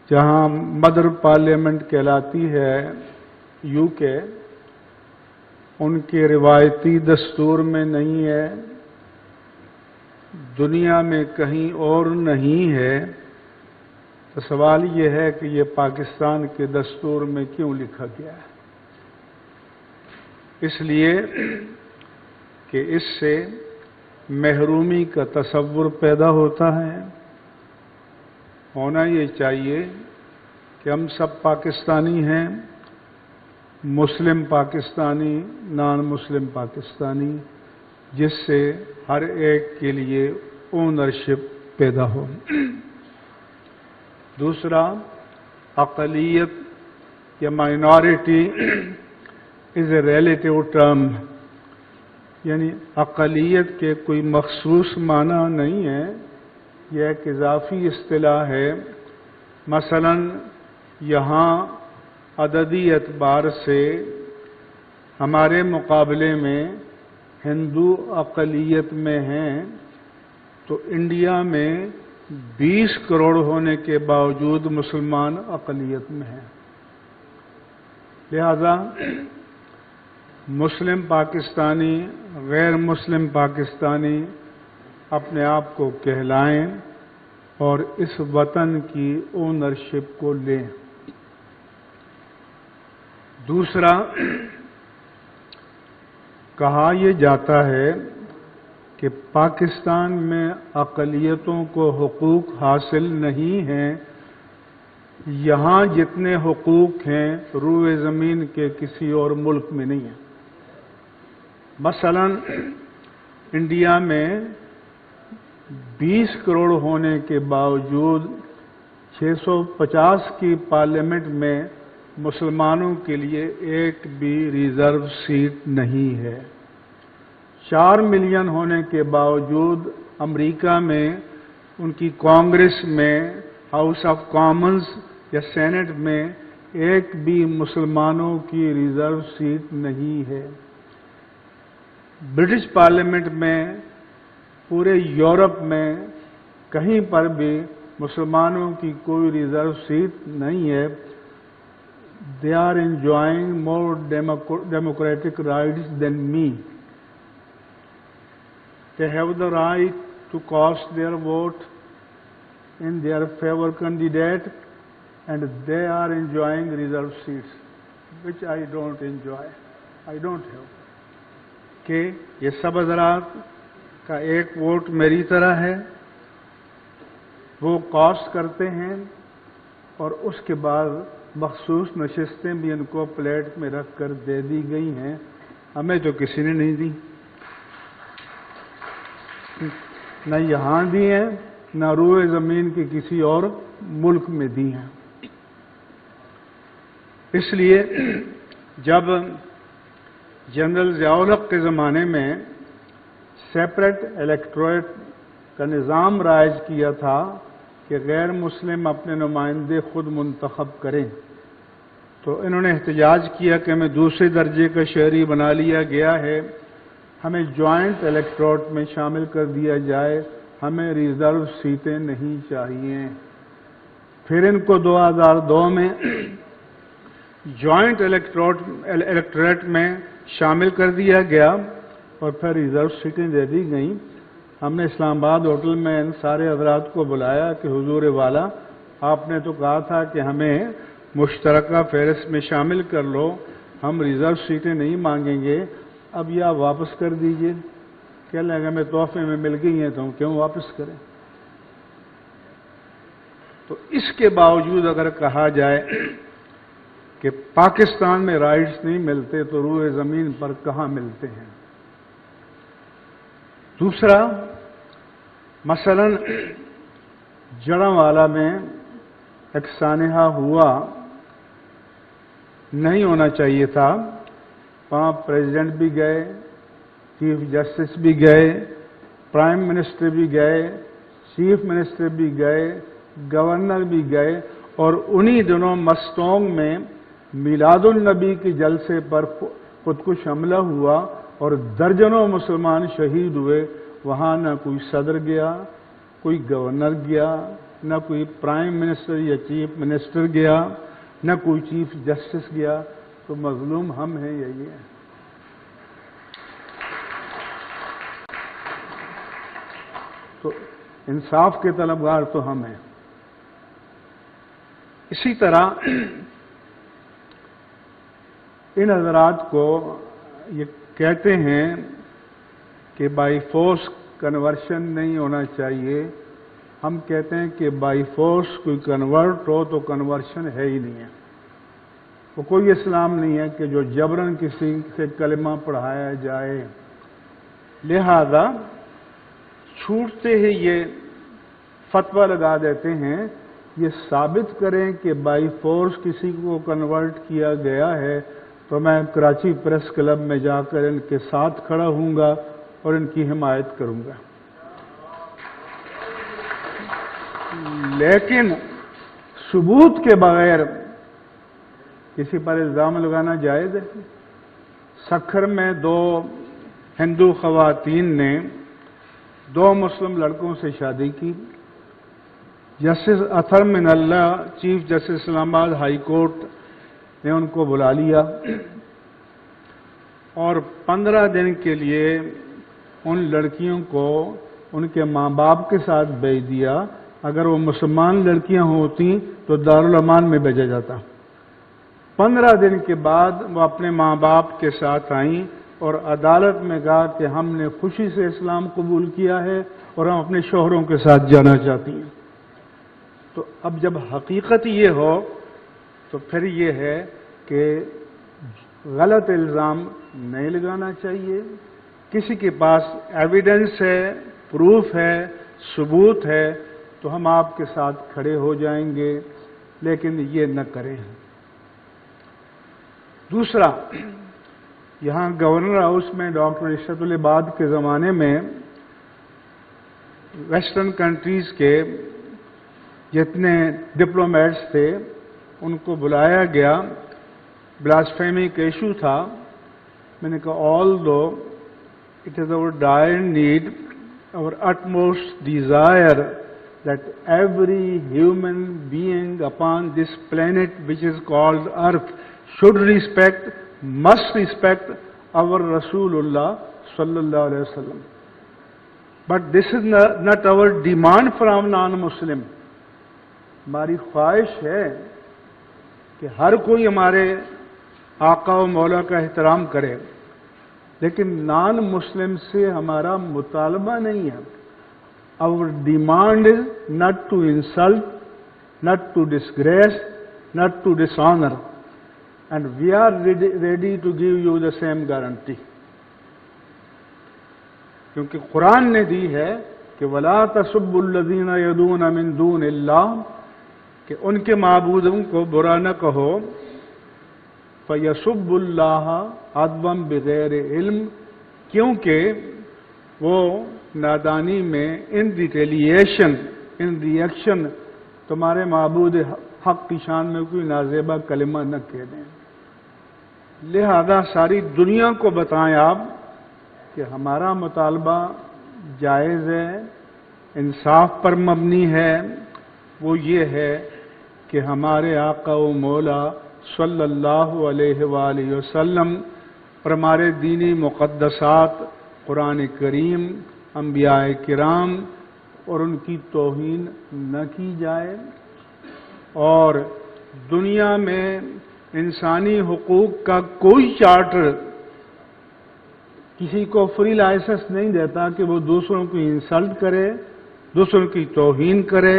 جہاں mother parliament کہلاتی ہے یو کے، ان کے روایتی دستور میں نہیں ہے، دنیا میں کہیں اور نہیں ہے، تو سوال یہ ہے کہ یہ پاکستان کے دستور میں کیوں لکھا گیا ہے؟ اس لیے کہ اس سے محرومی کا تصور پیدا ہوتا ہے۔ ہونا یہ چاہیے کہ ہم سب پاکستانی ہیں، مسلم پاکستانی، نان مسلم پاکستانی، جس سے ہر ایک کے لیے اونرشپ پیدا ہو۔ دوسرا، اقلیت یا مائنارٹی از اے ریلیٹیو ٹرم، یعنی اقلیت کے کوئی مخصوص معنی نہیں ہے، یہ ایک اضافی اصطلاح ہے۔ مثلا یہاں عددی اعتبار سے ہمارے مقابلے میں ہندو اقلیت میں ہیں، تو انڈیا میں 20 کروڑ ہونے کے باوجود مسلمان اقلیت میں ہیں۔ لہذا مسلم پاکستانی، غیر مسلم پاکستانی اپنے آپ کو کہلائیں اور اس وطن کی اونرشپ کو لیں۔ دوسرا، کہا یہ جاتا ہے کہ پاکستان میں اقلیتوں کو حقوق حاصل نہیں ہیں، یہاں جتنے حقوق ہیں روئے زمین کے کسی اور ملک میں نہیں ہیں۔ مثلا انڈیا میں 20 کروڑ ہونے کے باوجود 650 کی پارلیمنٹ میں مسلمانوں کے لیے ایک بھی ریزرو سیٹ نہیں ہے۔ 4 ملین ہونے کے باوجود امریکہ میں ان کی کانگریس میں، ہاؤس آف کامنز یا سینٹ میں ایک بھی مسلمانوں کی ریزرو سیٹ نہیں ہے۔ برٹش پارلیمنٹ میں، پورے یورپ میں کہیں پر بھی مسلمانوں کی کوئی ریزرو سیٹ نہیں ہے۔ They are enjoying more democratic rights than me. They have the right to cast their vote in their favor candidate, and they are enjoying reserved seats, which I don't enjoy. I don't have. کہ یہ سب حضرات کا ایک vote میری طرح ہے، وہ cost کرتے ہیں اور اس کے بعد مخصوص نشستیں بھی ان کو پلیٹ میں رکھ کر دے دی گئی ہیں، ہمیں تو کسی نے نہیں دی، نہ یہاں دی ہیں، نہ روئے زمین کے کسی اور ملک میں دی ہیں۔ اس لیے جب جنرل ضیاء الحق کے زمانے میں سیپریٹ الیکٹوریٹ کا نظام رائج کیا تھا کہ غیر مسلم اپنے نمائندے خود منتخب کریں، تو انہوں نے احتجاج کیا کہ ہمیں دوسرے درجے کا شہری بنا لیا گیا ہے، ہمیں جوائنٹ الیکٹوریٹ میں شامل کر دیا جائے، ہمیں ریزرو سیٹیں نہیں چاہیے۔ پھر ان کو 2002 میں جوائنٹ الیکٹوریٹ میں شامل کر دیا گیا اور پھر ریزرو سیٹیں دے دی گئیں۔ ہم نے اسلام آباد ہوٹل میں ان سارے حضرات کو بلایا کہ حضور والا، آپ نے تو کہا تھا کہ ہمیں مشترکہ فہرست میں شامل کر لو، ہم ریزرو سیٹیں نہیں مانگیں گے، اب یہ آپ واپس کر دیجئے۔ کہنے لگا ہمیں تحفے میں مل گئی ہیں تو ہم کیوں واپس کریں؟ تو اس کے باوجود اگر کہا جائے کہ پاکستان میں رائٹس نہیں ملتے تو روئے زمین پر کہاں ملتے ہیں؟ دوسرا، مثلا جڑاوالا میں ایک سانحہ ہوا، نہیں ہونا چاہیے تھا، وہاں پریزیڈنٹ بھی گئے، چیف جسٹس بھی گئے، پرائم منسٹر بھی گئے، چیف منسٹر بھی گئے، گورنر بھی گئے، اور انہی دنوں مستونگ میں میلاد النبی کے جلسے پر خودکش حملہ ہوا اور درجنوں مسلمان شہید ہوئے۔ وہاں نہ کوئی صدر گیا، کوئی گورنر گیا، نہ کوئی پرائم منسٹر یا چیف منسٹر گیا، نہ کوئی چیف جسٹس گیا، تو مظلوم ہم ہیں یا یہ ہیں؟ تو انصاف کے طلبگار تو ہم ہیں۔ اسی طرح ان حضرات کو یہ کہتے ہیں کہ بائی فورس کنورشن نہیں ہونا چاہیے، ہم کہتے ہیں کہ بائی فورس کوئی کنورٹ ہو تو کنورشن ہے ہی نہیں ہے، وہ کوئی اسلام نہیں ہے کہ جو جبراً کسی سے کلمہ پڑھایا جائے۔ لہذا چھوٹتے ہی یہ فتویٰ لگا دیتے ہیں، یہ ثابت کریں کہ بائی فورس کسی کو کنورٹ کیا گیا ہے تو میں کراچی پریس کلب میں جا کر ان کے ساتھ کھڑا ہوں گا اور ان کی حمایت کروں گا۔ لیکن ثبوت کے بغیر کسی پر الزام لگانا جائز ہے؟ سکھر میں 2 ہندو خواتین نے 2 مسلم لڑکوں سے شادی کی۔ جسٹس اطہر من اللہ چیف جسٹس اسلام آباد ہائی کورٹ نے ان کو بلا لیا اور 15 دن کے لیے ان لڑکیوں کو ان کے ماں باپ کے ساتھ بھیج دیا۔ اگر وہ مسلمان لڑکیاں ہوتی تو دارالامان میں بھیجا جاتا۔ 15 دن کے بعد وہ اپنے ماں باپ کے ساتھ آئیں اور عدالت میں کہا کہ ہم نے خوشی سے اسلام قبول کیا ہے اور ہم اپنے شوہروں کے ساتھ جانا چاہتی ہیں۔ تو اب جب حقیقت یہ ہو تو پھر یہ ہے کہ غلط الزام نہیں لگانا چاہیے۔ کسی کے پاس ایویڈنس ہے، پروف ہے، ثبوت ہے تو ہم آپ کے ساتھ کھڑے ہو جائیں گے، لیکن یہ نہ کریں۔ دوسرا، یہاں گورنر ہاؤس میں ڈاکٹر ارشد العباد کے زمانے میں ویسٹرن کنٹریز کے جتنے ڈپلومیٹس تھے ان کو بلایا گیا، بلاسفیمی کا ایشو تھا۔ میں نے کہا although it is our dire need, our utmost desire that every human being upon this planet which is called Earth should respect, must respect our Rasulullah sallallahu alayhi wa sallam. But this is not our demand from non-Muslim. ہماری خواہش ہے کہ ہر کوئی ہمارے آقا و مولا کا احترام کرے، لیکن نان مسلم سے ہمارا مطالبہ نہیں ہے۔ Our demand is not to insult, not to disgrace, not to dishonor, and we are ready to give you the same guarantee. کیونکہ قرآن نے دی ہے کہ وَلَا تَسُبُّوا الَّذِينَ يَدُونَ مِن دُونِ اللَّهِ، کہ ان کے معبودوں کو برا نہ کہو، فَيَسُبُّ اللَّهَ عَدْوًا بِغَيْرِ علم، کیونکہ وہ نادانی میں ان ریٹیلیشن، ان ریئیکشن تمہارے معبود حق کی شان میں کوئی نازیبہ کلمہ نہ کہہ دیں۔ لہذا ساری دنیا کو بتائیں آپ کہ ہمارا مطالبہ جائز ہے، انصاف پر مبنی ہے، وہ یہ ہے کہ ہمارے آقا و مولا صلی اللہ علیہ وآلہ وسلم اور ہمارے دینی مقدسات قرآن کریم، انبیاء کرام اور ان کی توہین نہ کی جائے، اور دنیا میں انسانی حقوق کا کوئی چارٹر کسی کو فری لائسنس نہیں دیتا کہ وہ دوسروں کی انسلٹ کرے، دوسروں کی توہین کرے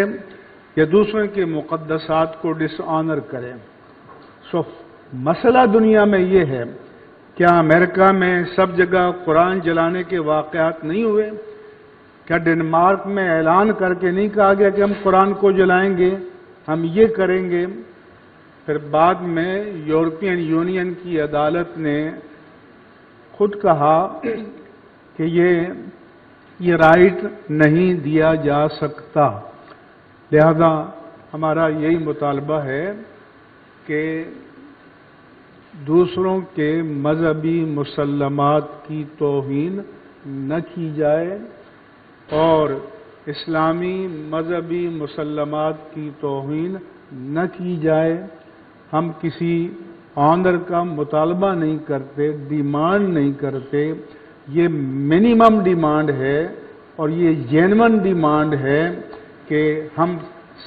یا دوسروں کے مقدسات کو ڈس آنر کرے۔ مسئلہ دنیا میں یہ ہے، کیا امریکہ میں سب جگہ قرآن جلانے کے واقعات نہیں ہوئے؟ کیا ڈنمارک میں اعلان کر کے نہیں کہا گیا کہ ہم قرآن کو جلائیں گے، ہم یہ کریں گے؟ پھر بعد میں یورپین یونین کی عدالت نے خود کہا کہ یہ رائٹ نہیں دیا جا سکتا۔ لہذا ہمارا یہی مطالبہ ہے کہ دوسروں کے مذہبی مسلمات کی توہین نہ کی جائے اور اسلامی مذہبی مسلمات کی توہین نہ کی جائے. ہم کسی آنر کا مطالبہ نہیں کرتے، ڈیمانڈ نہیں کرتے. یہ منیمم ڈیمانڈ ہے اور یہ جینون ڈیمانڈ ہے کہ ہم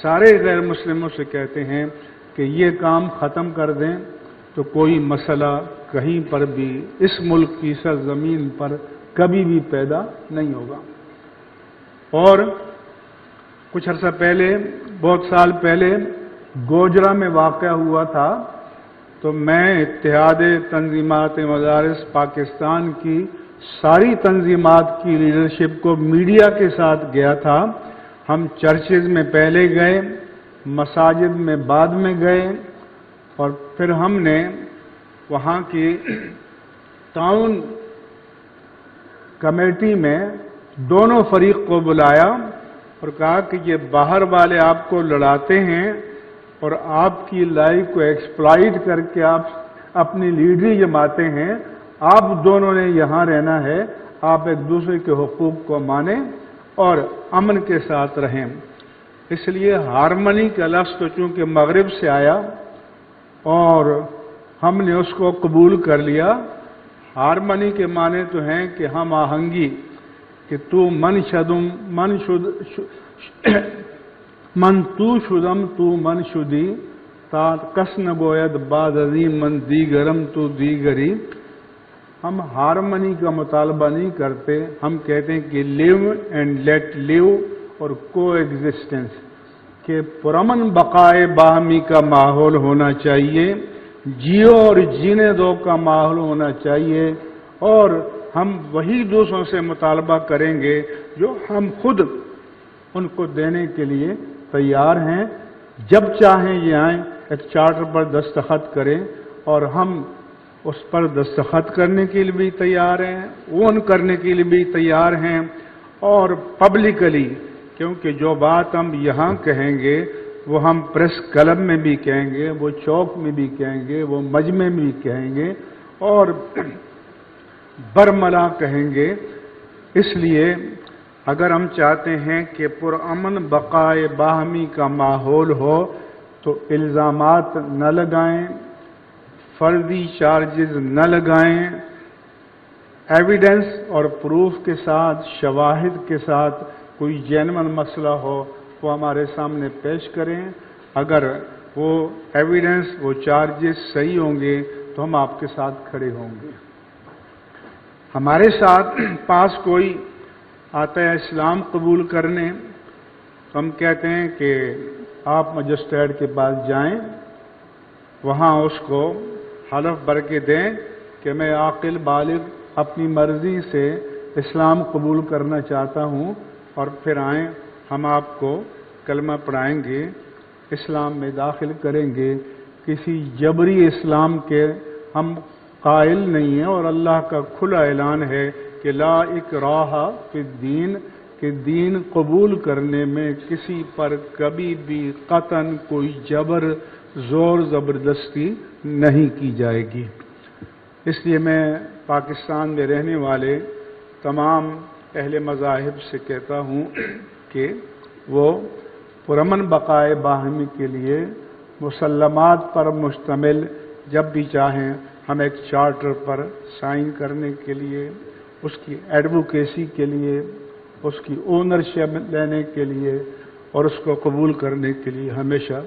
سارے غیر مسلموں سے کہتے ہیں کہ یہ کام ختم کر دیں تو کوئی مسئلہ کہیں پر بھی اس ملک کی سرزمین پر کبھی بھی پیدا نہیں ہوگا. اور کچھ عرصہ پہلے، بہت سال پہلے گوجرا میں واقعہ ہوا تھا تو میں اتحاد تنظیمات مدارس پاکستان کی ساری تنظیمات کی لیڈرشپ کو میڈیا کے ساتھ گیا تھا. ہم چرچز میں پہلے گئے، مساجد میں بعد میں گئے، اور پھر ہم نے وہاں کی ٹاؤن کمیٹی میں دونوں فریق کو بلایا اور کہا کہ یہ باہر والے آپ کو لڑاتے ہیں اور آپ کی لائف کو ایکسپلائٹ کر کے آپ اپنی لیڈری جماتے ہیں. آپ دونوں نے یہاں رہنا ہے، آپ ایک دوسرے کے حقوق کو مانیں اور امن کے ساتھ رہیں. اس لیے ہارمنی کا لفظ تو چونکہ مغرب سے آیا اور ہم نے اس کو قبول کر لیا. ہارمنی کے معنی تو ہیں کہ ہم آہنگی، کہ تو من تو شدم تو من شدی تا کس نگوید بعد ازین من دیگرم تو دیگری. ہم ہارمنی کا مطالبہ نہیں کرتے، ہم کہتے ہیں کہ لیو اینڈ لیٹ لیو اور کو ایگزسٹنس، کہ پرامن بقائے باہمی کا ماحول ہونا چاہیے، جیو اور جینے دو کا ماحول ہونا چاہیے. اور ہم وہی دوسروں سے مطالبہ کریں گے جو ہم خود ان کو دینے کے لیے تیار ہیں. جب چاہیں یہ آئیں، ایک چارٹر پر دستخط کریں اور ہم اس پر دستخط کرنے کے لیے بھی تیار ہیں، اون کرنے کے لیے بھی تیار ہیں، اور پبلکلی، کیونکہ جو بات ہم یہاں کہیں گے وہ ہم پریس کلب میں بھی کہیں گے، وہ چوک میں بھی کہیں گے، وہ مجمع میں بھی کہیں گے اور برملا کہیں گے. اس لیے اگر ہم چاہتے ہیں کہ پرامن بقائے باہمی کا ماحول ہو تو الزامات نہ لگائیں، فردی چارجز نہ لگائیں، ایویڈنس اور پروف کے ساتھ، شواہد کے ساتھ کوئی جینون مسئلہ ہو وہ ہمارے سامنے پیش کریں. اگر وہ ایویڈنس، وہ چارجز صحیح ہوں گے تو ہم آپ کے ساتھ کھڑے ہوں گے. ہمارے ساتھ پاس کوئی آتا ہے اسلام قبول کرنے، ہم کہتے ہیں کہ آپ مجسٹریٹ کے پاس جائیں، وہاں اس کو حلف بھر کے دیں کہ میں عاقل بالغ اپنی مرضی سے اسلام قبول کرنا چاہتا ہوں، اور پھر آئیں، ہم آپ کو کلمہ پڑھائیں گے، اسلام میں داخل کریں گے. کسی جبری اسلام کے ہم قائل نہیں ہیں، اور اللہ کا کھلا اعلان ہے کہ لا اکراہ فی الدین، کہ دین قبول کرنے میں کسی پر کبھی بھی قطعاً کوئی جبر، زور زبردستی نہیں کی جائے گی. اس لیے میں پاکستان میں رہنے والے تمام اہل مذاہب سے کہتا ہوں کہ وہ پرامن بقائے باہمی کے لیے مسلمات پر مشتمل جب بھی چاہیں ہم ایک چارٹر پر سائن کرنے کے لیے، اس کی ایڈوکیسی کے لیے، اس کی اونرشپ لینے کے لیے اور اس کو قبول کرنے کے لیے ہمیشہ